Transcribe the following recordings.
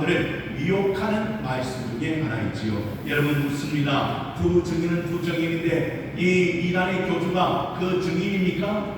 사람들을 미혹하는 말씀 중에 하나이지요. 여러분 묻습니다. 두 증인은 두 증인인데 이 이단의 교주가 그 증인입니까?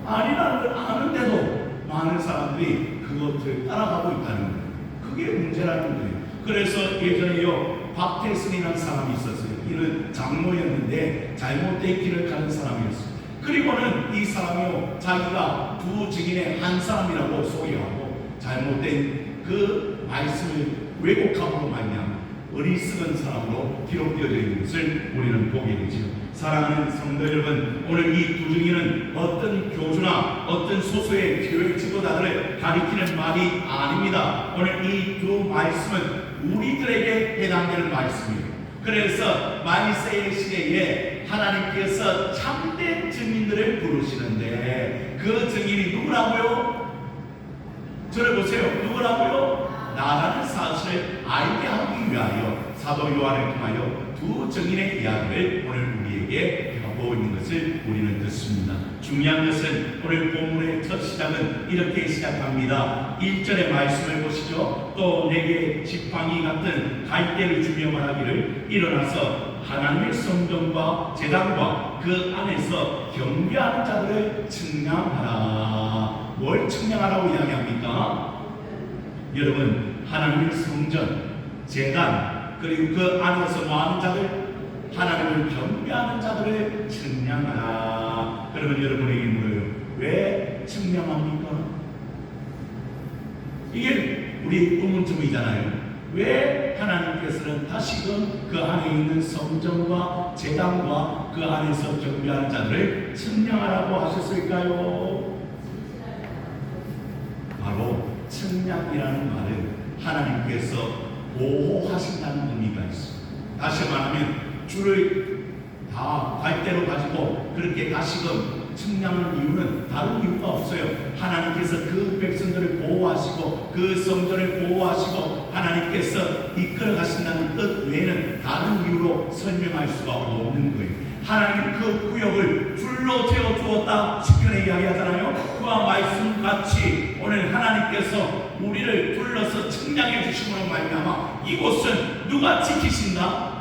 아니라는 걸 아는데도 많은 사람들이 그것을 따라가고 있다는 거예요. 그게 문제라는 거예요. 그래서 예전에요, 박태순이라는 사람이 있었어요. 이는 장로였는데 잘못된 길을 가는 사람이었어요. 그리고는 이 사람이요, 자기가 두 증인의 한 사람이라고 소개하고 잘못된 그 말씀을 왜곡함으로 말미암아 어리석은 사람으로 기록되어 있는 것을 우리는 보게 되죠. 사랑하는 성도 여러분, 오늘 이 두 증인은 어떤 교주나 어떤 소수의 교회 지도자들을 가리키는 말이 아닙니다. 오늘 이 두 말씀은 우리들에게 해당되는 말씀이에요. 그래서 말세의 시대에 하나님께서 참된 증인들을 부르시는데 그 증인이 누구라고요? 저를 보세요. 누구라고요? 나라는 사실을 알게 하기 위하여 사도 요한을 통하여 두 증인의 이야기를 오늘 우리에게 하고 있는 것을 우리는 듣습니다. 중요한 것은 오늘 본문의 첫 시작은 이렇게 시작합니다. 1절의 말씀을 보시죠. 또 내게 지팡이 같은 갈대를 주며 말하기를 일어나서 하나님의 성전과 제단과 그 안에서 경배하는 자들을 측량하라. 뭘 측량하라고 이야기합니까? 여러분, 하나님의 성전, 제단, 그리고 그 안에서 뭐하는 자들? 하나님을 경배하는 자들을 측량하라. 그러면 여러분에게 물어요. 왜 측량합니까? 이게 우리 의문점이잖아요. 왜 하나님께서는 다시금 그 안에 있는 성전과 제단과 그 안에서 경배하는 자들을 측량하라고 하셨을까요? 바로 측량이라는 말은 하나님께서 보호하신다는 의미가 있습니다. 다시 말하면 줄을 다 갈대로 가지고 그렇게 다시금 측량하는 이유는 다른 이유가 없어요. 하나님께서 그 백성들을 보호하시고 그 성전을 보호하시고 하나님께서 이끌어 가신다는 뜻 외에는 다른 이유로 설명할 수가 없는 거예요. 하나님 그 구역을 줄로 재어 주었다 10편에 이야기하잖아요. 그와 말씀 같이 오늘 하나님께서 우리를 둘러서 측량해 주심으로 말미암아 이곳은 누가 지키신다?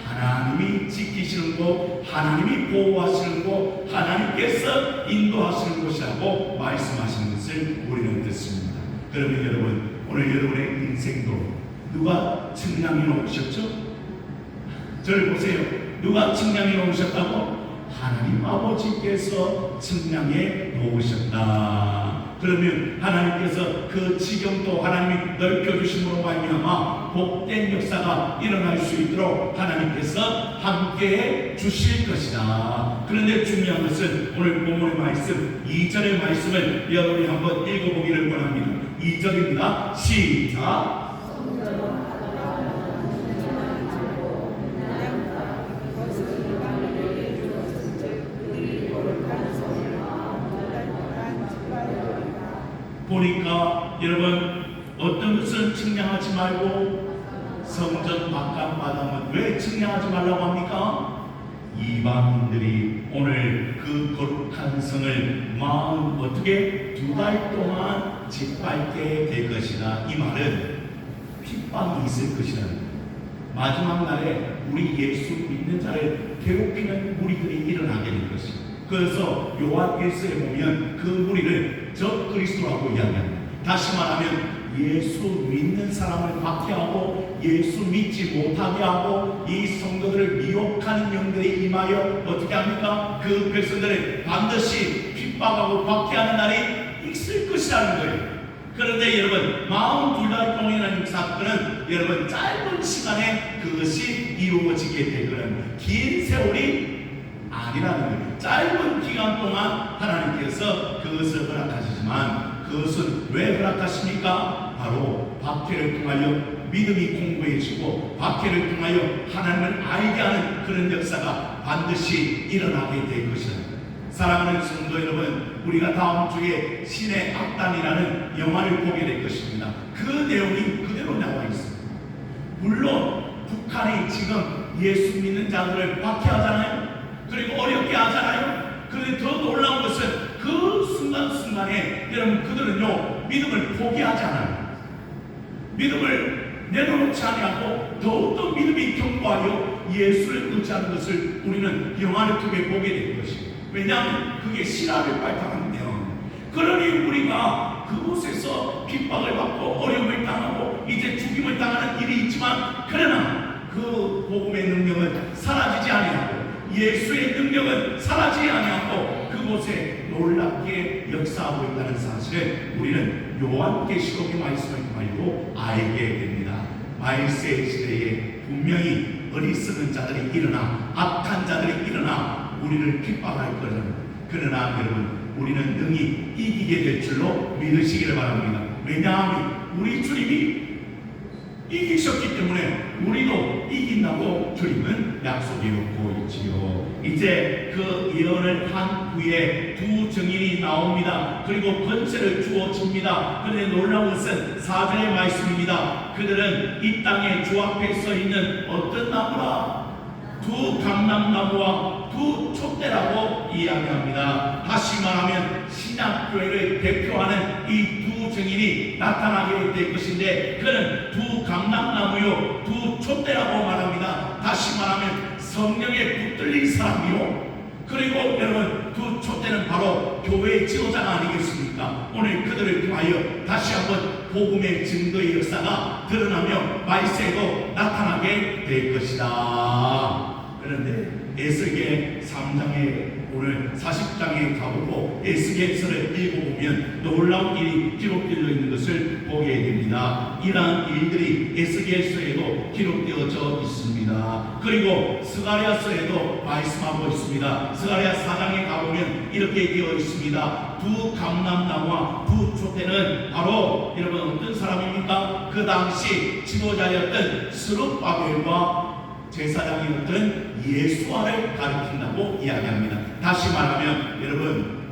하나님이 지키시는 곳, 하나님이 보호하시는 곳, 하나님께서 인도하시는 곳이라고 말씀하시는 것을 우리는 듣습니다. 그러면 여러분, 오늘 여러분의 인생도 누가 측량해 놓으셨죠? 저를 보세요. 누가 측량해 놓으셨다고? 하나님 아버지께서 측량해 놓으셨다. 그러면 하나님께서 그 지경도 하나님이 넓혀주심으로 말미암아 복된 역사가 일어날 수 있도록 하나님께서 함께해 주실 것이다. 그런데 중요한 것은 오늘 본문의 말씀 2절의 말씀을 여러분이 한번 읽어보기를 원합니다. 2절입니다. 시작. 보니까 여러분 어떤 것은 측량하지 말고 성전 바깥 마당은 왜 측량하지 말라고 합니까? 이방인들이 오늘 그 거룩한 성을 마음 어떻게 2달 동안 짓밟게 될 것이다. 이 말은 핍박이 있을 것이라는 거예요. 마지막 날에 우리 예수 믿는 자를 괴롭히는 무리들이 일어나게 될 것입니다. 그래서 요한 1서에 보면 그 무리를 적 그리스도라고 이야기합니다. 다시 말하면 예수 믿는 사람을 박해하고 예수 믿지 못하게 하고 이 성도들을 미혹하는 영들이 임하여 어떻게 합니까? 그 백성들을 반드시 핍박하고 박해하는 날이 있을 것이라는 거예요. 그런데 여러분 42달 동안이라는 사건은 여러분 짧은 시간에 그것이 이루어지게 될 거는 긴 세월이 아니라는 거예요. 짧은 기간 동안 하나님께서 그것을 허락하시지만 그것은 왜 허락하십니까? 바로 박해를 통하여 믿음이 공고해지고 박해를 통하여 하나님을 알게 하는 그런 역사가 반드시 일어나게 될 것이다. 사랑하는 성도 여러분, 우리가 다음 주에 신의 악단이라는 영화를 보게 될 것입니다. 그 내용이 그대로 나와 있습니다. 물론 북한이 지금 예수 믿는 자들을 박해하잖아요. 그리고 어렵게 하잖아요. 그런데 더 놀라운 것은 그 순간순간에 여러분 그들은요 믿음을 포기하지 않아요. 믿음을 내려놓지 아니하고 더욱더 믿음이 견고하여 예수를 의지하는 것을 우리는 영화를 통해 보게 될 것이에요. 왜냐하면 그게 신화를 발달하는데요. 그러니 우리가 그곳에서 핍박을 받고 어려움을 당하고 이제 죽임을 당하는 일이 있지만, 그러나 그 복음의 능력은 사라지지 아니하고 예수의 능력은 사라지지 아니하고 그곳에 놀랍게 역사하고 있다는 사실을 우리는 요한계시록의 말씀을 통하여 알게 됩니다. 말세 시대에 분명히 어리석은 자들이 일어나 악한 자들이 일어나 우리를 핍박할 거라는, 그러나 여러분 우리는 능히 이기게 될 줄로 믿으시기를 바랍니다. 왜냐하면 우리 주님이 이기셨기 때문에 우리도 이긴다고 주님은 약속이었고 있지요. 이제 그 예언을 한 후에 두 증인이 나옵니다. 그리고 권세를 주어집니다. 그런데 놀라운 것은 4절의 말씀입니다. 그들은 이 땅에 주 앞에 서 있는 어떤 나무라? 두 감람나무와 두 촛대라고 이야기합니다. 다시 말하면 신약교회를 대표하는 이 두 증인이 나타나게 될 것인데, 그는 두 감람나무요 두 촛대라고 말합니다. 다시 말하면 성령에 붙들린 사람이요, 그리고 여러분 두 촛대는 바로 교회의 지도자가 아니겠습니까? 오늘 그들을 통하여 다시 한번 복음의 증거의 역사가 드러나며 말세도 나타나게 될 것이다. 그런데 에스겔 3장에 오늘 40장에 가보고 에스겔서를 읽어보면 놀라운 일이 기록되어 있는 것을 보게 됩니다. 이러한 일들이 에스겔서에도 기록되어져 있습니다. 그리고 스가랴서에도 말씀하고 있습니다. 스가랴 4장에 가보면 이렇게 되어 있습니다. 두 감람나무와 두 촛대는 바로 여러분 어떤 사람입니까? 그 당시 지도자였던 스룹바벨과 제사장이었던 예수아를 가리킨다고 이야기합니다. 다시 말하면 여러분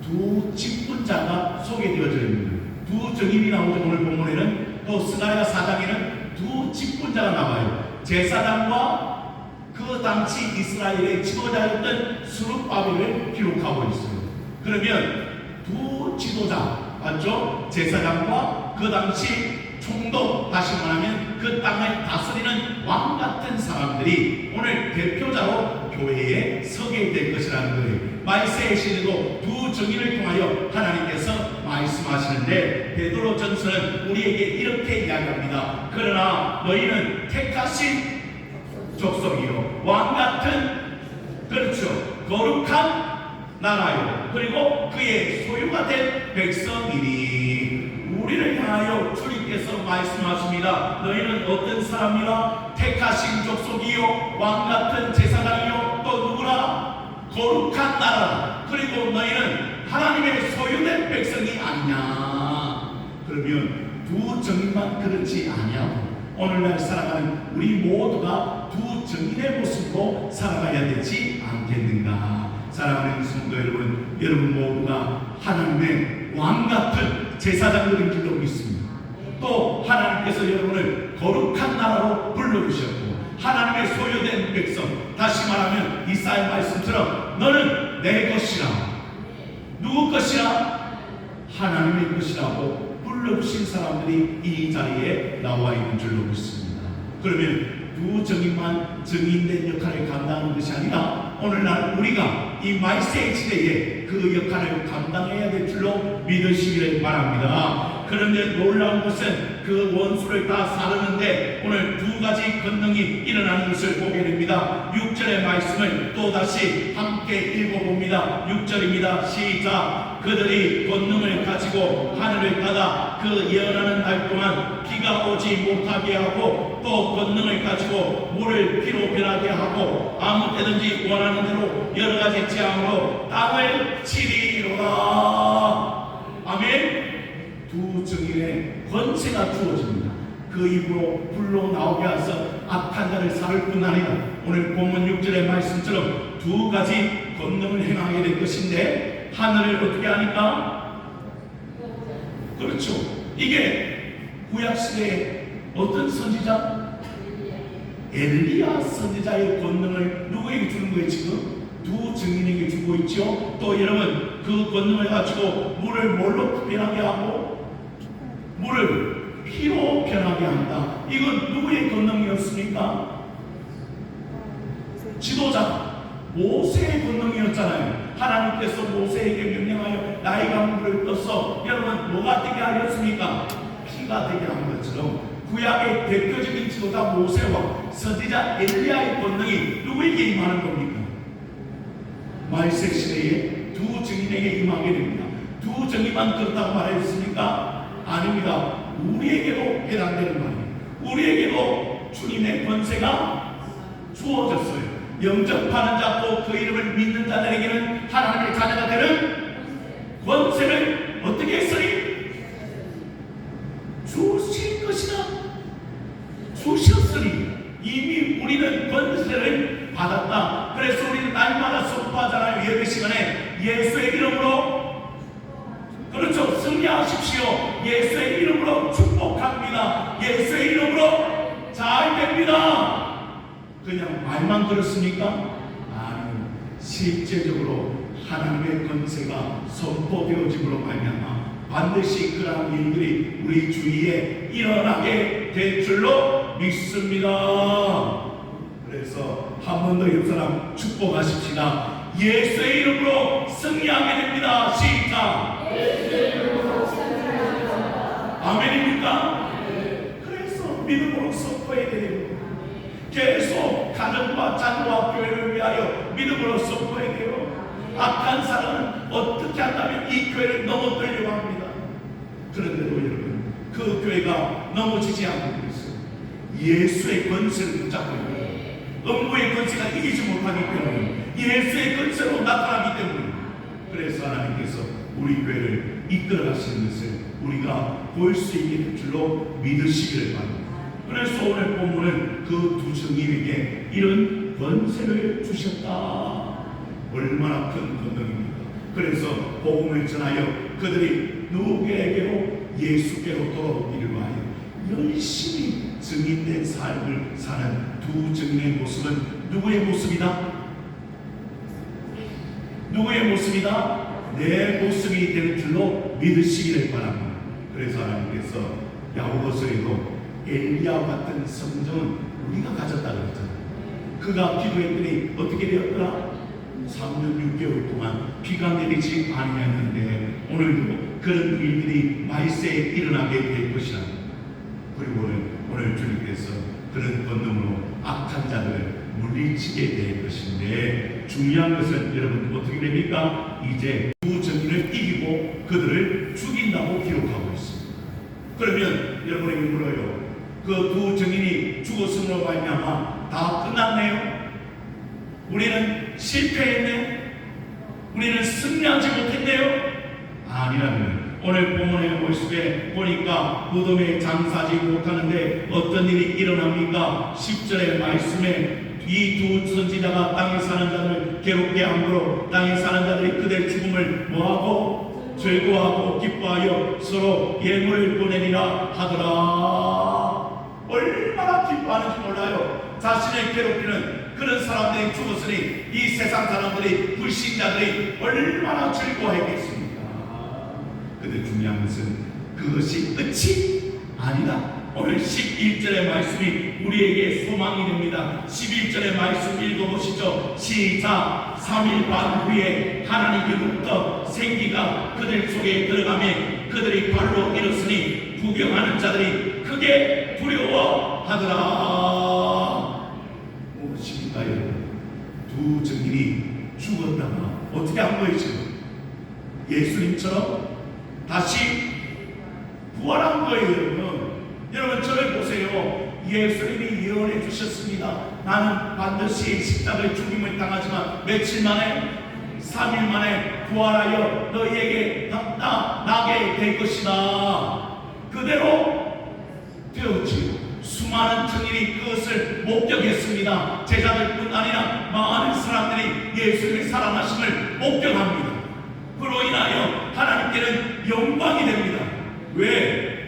두 직분자가 소개되어져 있는 두 증인이 나오죠. 오늘 본문에는 또 스가랴 4장에는 두 직분자가 나와요. 제사장과 그 당시 이스라엘의 지도자였던 스룹바벨을 기록하고 있어요. 그러면 두 지도자 맞죠? 제사장과 그 당시 총독, 다시 말하면 그 땅을 다스리는 왕 같은 사람들이 오늘 대표자로 교회에 서게 될 것이라는 거예요. 말세의 시대도 두 증인을 통하여 하나님께서 말씀하시는데, 베드로전서는 우리에게 이렇게 이야기합니다. 그러나 너희는 택하신 족속이요 왕 같은, 그렇죠, 거룩한 나라요, 그리고 그의 소유가 된 백성이니. 우리를 향하여 주님께서 말씀하십니다. 너희는 어떤 사람이라? 택하신 족속이요 왕 같은 제사장이요 또 누구라? 거룩한 나라. 그리고 너희는 하나님의 소유된 백성이 아니냐. 그러면 두 증인만 그렇지 아니하고 오늘날 살아가는 우리 모두가 두 증인의 모습으로 살아가야 되지 않겠는가. 사랑하는 성도 여러분, 여러분 모두가 하나님의 왕 같은 제사장들인 줄로 믿습니다. 또 하나님께서 여러분을 거룩한 나라로 불러주셨고 하나님의 소유된 백성, 다시 말하면 이사야 말씀처럼 너는 내 것이라. 누구 것이라? 하나님의 것이라고 불러주신 사람들이 이 자리에 나와 있는 줄로 믿습니다. 그러면 두 증인만 증인된 역할을 감당하는 것이 아니라 오늘날 우리가 이 말세의 시대에 그 역할을 감당해야 될 줄로 믿으시기를 바랍니다. 그런데 놀라운 것은 그 원수를 다 사르는데 오늘 두 가지 권능이 일어나는 것을 보게 됩니다. 6절의 말씀을 또다시 함께 읽어봅니다. 6절입니다. 시작. 그들이 권능을 가지고 하늘을 닫아 그 예언하는 날 동안 비가 오지 못하게 하고 또 권능을 가지고 물을 피로 변하게 하고 아무 때든지 원하는 대로 여러 가지 재앙으로 땅을 치리로다. 아멘. 두 증인의 권세가 주어집니다. 그 입으로 불로 나오게 하서 악한 자를 살을 뿐 아니라 오늘 본문 6절의 말씀처럼 두 가지 권능을 행하게 될 것인데 하늘을 어떻게 하니까? 그렇죠. 이게 구약시대에 어떤 선지자? 엘리야 선지자의 권능을 누구에게 주는 거예요? 지금 두 증인에게 주고 있죠. 또 여러분 그 권능을 가지고 물을 뭘로 변하게 하고 물을 피로 변하게 한다. 이건 누구의 권능이었습니까? 지도자 모세의 권능이었잖아요. 하나님께서 모세에게 명령하여 나의 강물을 떠서 여러분 뭐가 되게 하였습니까? 피가 되게 한 것처럼 구약의 대표적인 지도자 모세와 선지자 엘리야의 권능이 누구에게 임하는 겁니까? 말세 시대에 두 증인에게 임하게 됩니다. 두 증인만 그렇다고 말했습니까? 아닙니다. 우리에게도 해당되는 말이에요. 우리에게도 주님의 권세가 주어졌어요. 영접하는 자 또 그 이름을 믿는 자들에게는 하나님의 자녀가 되는 권세를 어떻게 했으니? 주실 것이다. 주셨으니 이미 우리는 권세를 받았다. 그래서 우리는 날마다 선포하잖아요. 예배 시간에 예수의 이름으로, 그렇죠, 승리하십시오. 예수의 이름으로 축복합니다. 예수의 이름으로 잘 됩니다. 그냥 말만 그렇습니까? 아니요. 실제적으로 하나님의 권세가 선포되어짐으로 말미암아 반드시 그러한 일들이 우리 주위에 일어나게 될 줄로 믿습니다. 그래서 한 번 더 옆 사람 축복하십시다. 예수의 이름으로 승리하게 됩니다. 시작. 아멘입니까? 그래서 믿음으로 선포해야 돼요. 계속 가정과 자녀와 교회를 위하여 믿음으로 선포해야 돼요. 악한 사람은 어떻게 한다면 이 교회를 넘어뜨리려고 합니다. 그런데도 여러분, 그 교회가 넘어지지 않고 있어요. 예수의 권세를 붙잡고 있어요. 음부의 권세가 이기지 못하기 때문에, 예수의 권세로 나타나기 때문에, 그래서 하나님께서 우리 교회를 이끌어 가시는 것을 우리가 볼 수 있게 될 줄로 믿으시기를 바랍니다. 그래서 오늘 본문은 그 두 증인에게 이런 권세를 주셨다. 얼마나 큰 권능입니까? 그래서 복음을 전하여 그들이 누구에게로? 예수께로 돌아오기를 위하여 열심히 증인된 삶을 사는 두 증인의 모습은 누구의 모습이다? 누구의 모습이다? 내 모습이 될 줄로 믿으시기를 바랍니다. 그래서 하나님께서 야고보서에도 엘리야 같은 성정은 우리가 가졌다고 했잖아요. 그가 기도했더니 어떻게 되었더라? 3년 6개월 동안 비가 내리지 아니했는데 오늘도 그런 일들이 말세에 일어나게 될 것이라. 그리고 오늘 주님께서 그런 권능으로 악한 자들을 물리치게 될 것인데, 중요한 것은 여러분 어떻게 됩니까? 이제 두 정인을 이기고 그들을 죽인다고 기록하고 있습니다. 그러면 여러분에게 물어요. 그 두 증인이 죽었음으로 말미암아 다 끝났네요? 우리는 실패했네? 우리는 승리하지 못했네요? 아니라면 오늘 본문의 모습에 보니까 무덤에 장사하지 못하는데 어떤 일이 일어납니까? 10절의 말씀에 이 두 선지자가 땅에 사는 자들을 괴롭게 함으로 땅에 사는 자들이 그들 죽음을 뭐하고? 즐거워하고 기뻐하여 서로 예물을 보내리라 하더라. 얼마나 기뻐하는지 몰라요. 자신을 괴롭히는 그런 사람들이 죽었으니 이 세상 사람들이, 불신자들이 얼마나 즐거워했겠습니까? 근데 중요한 것은 그것이 끝이 아니다. 오늘 11절의 말씀이 우리에게 소망이 됩니다. 11절의 말씀 읽어보시죠. 시작. 3일 반 후에 하나님께로부터 생기가 그들 속에 들어가며 그들이 발로 일었으니 구경하는 자들이 크게 두려워하더라. 무엇입니까요? 두 증인이 죽었다가 어떻게 한 거예요? 지금 예수님처럼 다시 부활한 거예요. 여러분 저를 보세요. 예수님이 예언해 주셨습니다. 나는 반드시 십자가의 죽임을 당하지만 며칠 만에, 3일 만에 부활하여 너희에게 나게 될 것이다. 그대로 되었지요. 수많은 증인이 그것을 목격했습니다. 제자들뿐 아니라 많은 사람들이 예수님의 살아나심을 목격합니다. 그로 인하여 하나님께는 영광이 됩니다. 왜?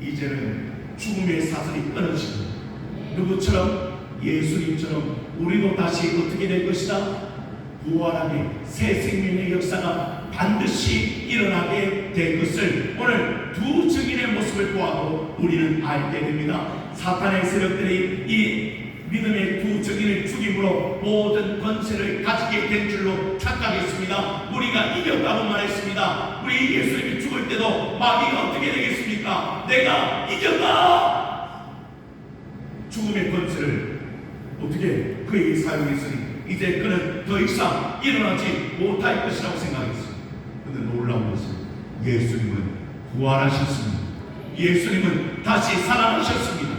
이제는 죽음의 사슬이 끊어지고 누구처럼? 예수님처럼 우리도 다시 어떻게 될 것이다? 부활하게 새 생명의 역사가 반드시 일어나게 될 것을 오늘 두 증인의 주님의 모습을 보아도 우리는 알게 됩니다. 사탄의 세력들이 이 믿음의 두 증인을 죽임으로 모든 권세를 가지게 된 줄로 착각했습니다. 우리가 이겼다고 말했습니다. 우리 예수님이 죽을 때도 마귀가 어떻게 되겠습니까? 내가 이겼다! 죽음의 권세를 어떻게 그에게 사용했으니 이제 그는 더 이상 일어나지 못할 것이라고 생각했습니다. 그런데 놀라운 것은 예수님은 부활하셨습니다. 예수님은 다시 살아나셨습니다.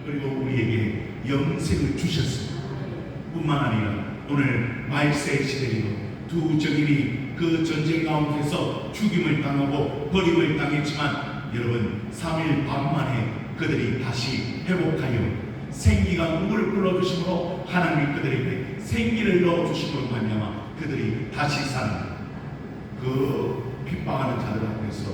그리고 우리에게 영생을 주셨습니다. 뿐만 아니라 오늘 말세 시대에도 두 증인이 그 전쟁 가운데서 죽임을 당하고 버림을 당했지만 여러분 3일 반 만에 그들이 다시 회복하여 생기가 누구를 불러주심으로 하나님이 그들에게 생기를 넣어주심으로 말미암아 그들이 다시 사는 그 핍박하는 자들 앞에서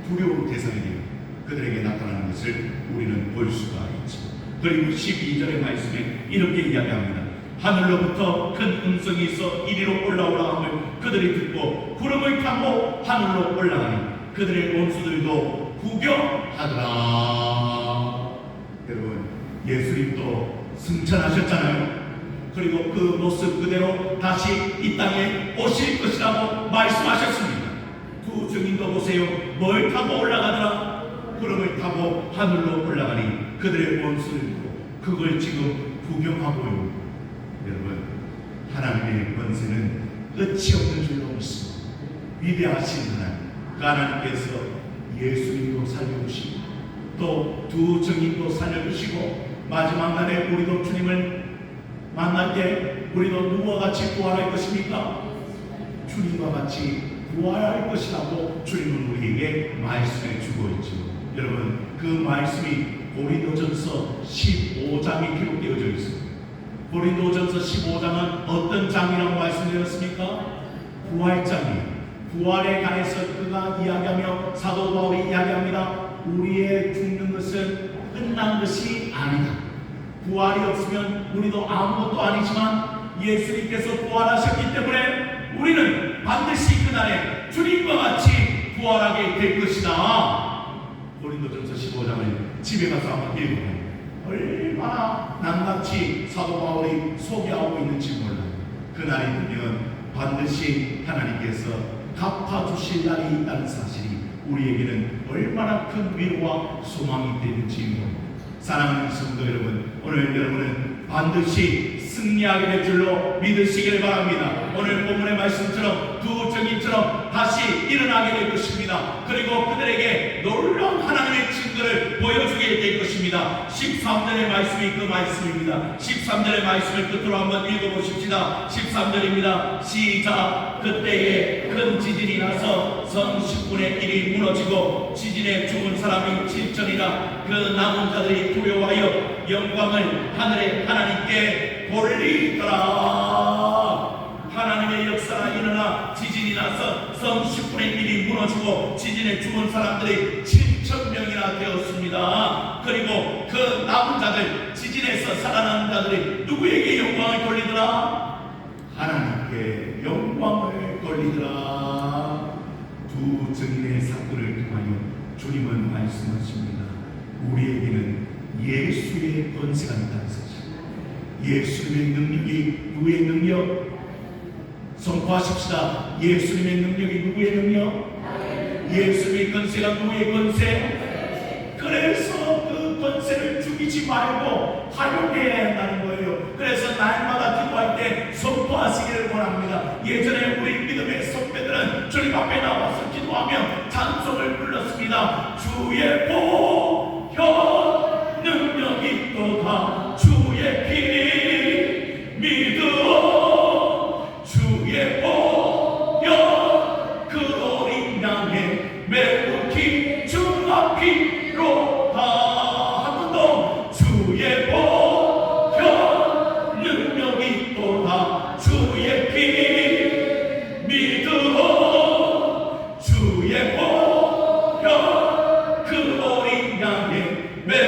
두려운 대상이 되어 그들에게 나타나는 것을 우리는 볼 수가 있죠. 그리고 12절의 말씀에 이렇게 이야기합니다. 하늘로부터 큰 음성이 있어 이리로 올라오라 함을 그들이 듣고 구름을 타고 하늘로 올라가니 그들의 원수들도 구경하더라. 여러분 예수님도 승천하셨잖아요. 그리고 그 모습 그대로 다시 이 땅에 오실 것이라고 말씀하셨습니다. 두 증인도 보세요. 뭘 타고 올라가더라? 구름을 타고 하늘로 올라가니 그들의 원수들도 그걸 지금 구경하고요. 여러분 하나님의 권세는 끝이 없는 줄로 믿습니다. 위대하신 하나님, 그 하나님께서 예수님도 살려주시고 또 두 증인도 살려주시고 마지막 날에 우리도 주님을 만날 때 우리도 누구와 같이 부활할 것입니까? 주님과 같이 부활할 것이라고 주님은 우리에게 말씀해 주고 있죠. 여러분 그 말씀이 고린도전서 15장에 기록되어져 있습니다. 고린도전서 15장은 어떤 장이라고 말씀드렸습니까? 부활장이에요. 부활에 관해서 그가 이야기하며 사도 바울이 이야기합니다. 우리의 죽는 것은 끝난 것이 아니다. 부활이 없으면 우리도 아무것도 아니지만 예수님께서 부활하셨기 때문에 우리는 반드시 그날에 주님과 같이 부활하게 될 것이다. 고린도전서 15장을 집에 가서 한번 읽어봐요. 얼마나 낱낱이 사도 바울이 소개하고 있는지 몰라요. 그날이 되면 반드시 하나님께서 갚아주실 날이 있다는 사실이 우리에게는 얼마나 큰 위로와 소망이 되는지 모릅니다. 사랑하는 성도 여러분, 오늘 여러분은 반드시 승리하게 될 줄로 믿으시길 바랍니다. 오늘 본문의 말씀처럼 두 증인처럼 다시 일어나게 될 것입니다. 그리고 그들에게 놀라운 하나님의 증거를 보여주게 될 것입니다. 13절의 말씀이 그 말씀입니다. 13절의 말씀을 끝으로 한번 읽어보십시다. 13절입니다. 시작. 그때에 큰 지진이 나서 성 10분의 1이 무너지고 지진에 죽은 사람이 7천이라 그 남은 자들이 두려워하여 영광을 하늘의 하나님께 돌리더라. 하나님의 역사가 일어나 지진이 나서 성 10분의 1이 무너지고 지진에 죽은 사람들이 7,000명이나 되었습니다. 그리고 그 남은 자들, 지진에서 살아난 자들이 누구에게 영광을 돌리더라? 하나님께 영광을 돌리더라. 두 증인의 사건을 통하여 주님은 말씀하십니다. 우리에게는 예수의 권세가 있다는 사실. 예수님의 능력이 누구의 능력? 선포하십시다. 예수님의 능력이 누구의 능력? 예수님의 권세가 누구의 권세? 그래서 그 권세를 죽이지 말고 활용해야 한다는 거예요. 그래서 날마다 기도할 때 선포하시기를 원합니다. 예전에 우리 믿음의 선배들은 주님 앞에 나와서 기도하며 찬송을 불렀습니다. 주의 보혈 능력이 또다 주의 피 믿어 주의 보혈 그 어린 양의 매우 귀중한 피로다. 한 번 더 주의 보혈 능력이 또다 주의 피 믿어 주의 보혈 그 어린 양의 매우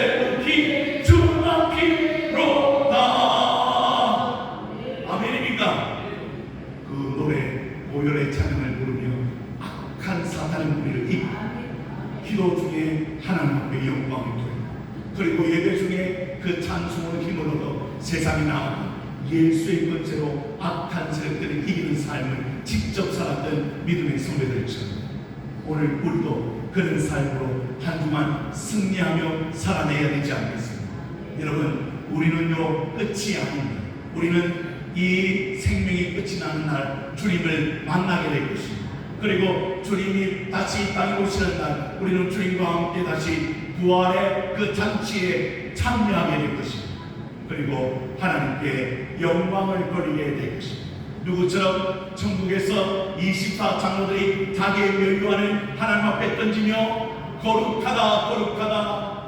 그 찬송의 힘으로도 세상에 나아가 예수의 권세로 악한 세력들을 이기는 삶을 직접 살았던 믿음의 성도들처럼 오늘 우리도 그런 삶으로 한 주만 승리하며 살아내야 되지 않겠습니까? 여러분, 우리는요 끝이 아닙니다. 우리는 이 생명이 끝이 나는 날 주님을 만나게 될 것입니다. 그리고 주님이 다시 땅에 오시는 날 우리는 주님과 함께 다시 부활의 그 잔치에 참여하게 될 것입니다. 그리고 하나님께 영광을 돌리게 될 것입니다. 누구처럼 천국에서 24장로들이 자기의 면류관을 하나님 앞에 던지며 거룩하다 거룩하다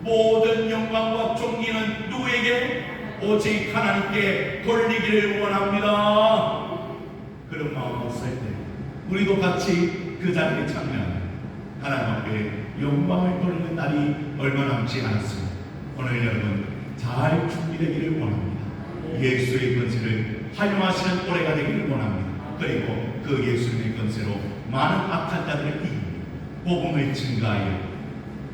모든 영광과 존귀는 누구에게? 오직 하나님께 돌리기를 원합니다. 그런 마음으로 설 때 우리도 같이 그 자리에 참여하며 하나님 앞에 영광을 돌리는 날이 얼마 남지 않았습니다. 오늘 여러분 잘 준비되기를 원합니다. 예수의 권세를 활용하시는 올해가 되기를 원합니다. 그리고 그 예수님의 권세로 많은 악한 자들을 이기고 복음을 증가하여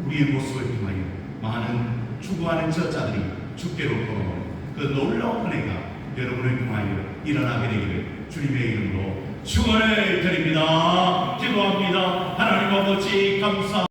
우리의 모습을 통하여 많은 추구하는 저자들이 주께로 돌아오는 그 놀라운 은혜가 여러분을 통하여 일어나게 되기를 주님의 이름으로 축원을 드립니다. 기도합니다. 하나님 아버지 감사